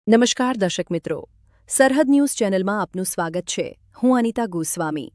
નમસ્કાર દર્શક મિત્રો, સરહદ ન્યૂઝ ચેનલમાં આપનું સ્વાગત છે. હું અનિતા ગોસ્વામી.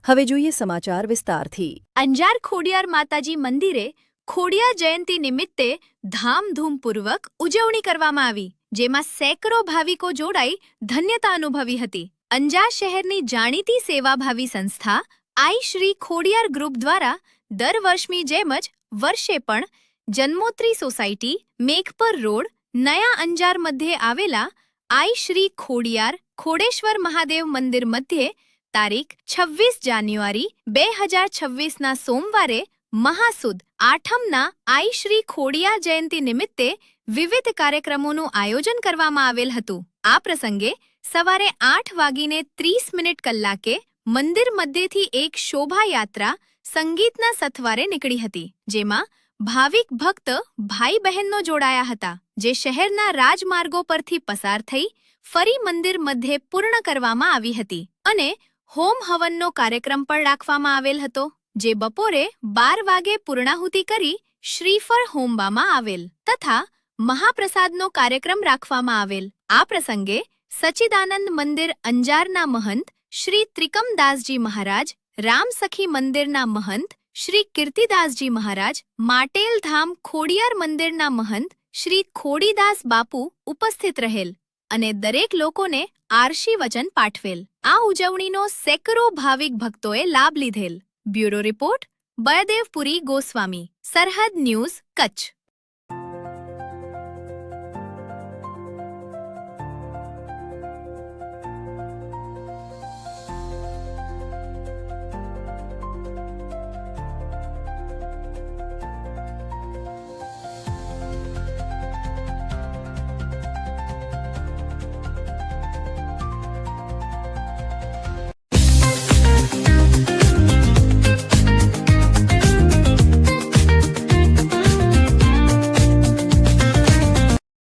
હવે જોઈએ સમાચાર વિસ્તારથી. અંજાર ખોડિયાર માતાજી મંદિરે ખોડિયાર જયંતિ નિમિત્તે ધામધૂમપૂર્વક ઉજવણી કરવામાં આવી, જેમાં સેંકડો ભાવિકો જોડાઈ ધન્યતા અનુભવી હતી. અંજાર શહેરની જાણીતી સેવાભાવી સંસ્થા આઈ શ્રી ખોડિયાર ગ્રુપ દ્વારા દર વર્ષની જેમ જ વર્ષે પણ જન્મોત્રી સોસાયટી, મેઘપર રોડ, નયા અંજાર મધ્યે આવેલા આઈ શ્રી ખોડિયાર ખોડેશ્વર મહાદેવ મંદિર મધ્યે તારીખ 26 જાન્યુઆરી 2026ના સોમવારે મહાસુદ આઠમના આઈ શ્રી ખોડિયાર જયંતિ નિમિત્તે વિવિધ કાર્યક્રમોનું આયોજન કરવામાં આવેલ હતું. આ પ્રસંગે સવારે 8:30 કલાકે મંદિર મધ્યેથી એક શોભાયાત્રા સંગીતના સથવારે નીકળી હતી, જેમાં ભાવિક ભક્ત ભાઈ બહેનો જોડાયા હતા, જે શહેરના રાજમાર્ગો પરથી પસાર થઈ ફરી મંદિર મધ્યે પૂર્ણ કરવામાં આવી હતી અને હોમ હવનનો કાર્યક્રમ પણ રાખવામાં આવેલ હતો, જે બપોરે 12 વાગે પૂર્ણાહુતિ કરી શ્રીફળ હોમવામાં આવેલ તથા મહાપ્રસાદનો કાર્યક્રમ રાખવામાં આવેલ. આ પ્રસંગે સચ્ચિદાનંદ મંદિર અંજારના મહંત શ્રી ત્રિકમદાસજી મહારાજ, રામસખી મંદિરના મહંત શ્રી કીર્તિદાસજી મહારાજ, માટેલ ધામ ખોડિયાર મંદિરના મહંત શ્રી ખોડીદાસ બાપુ ઉપસ્થિત રહેલ અને દરેક લોકોને આશીર્વચન પાઠવેલ. આ ઉજવણીનો સેંકડો ભાવિક ભક્તોએ લાભ લીધેલ. બ્યુરો રિપોર્ટ બળદેવપુરી ગોસ્વામી, સરહદ ન્યૂઝ, કચ્છ.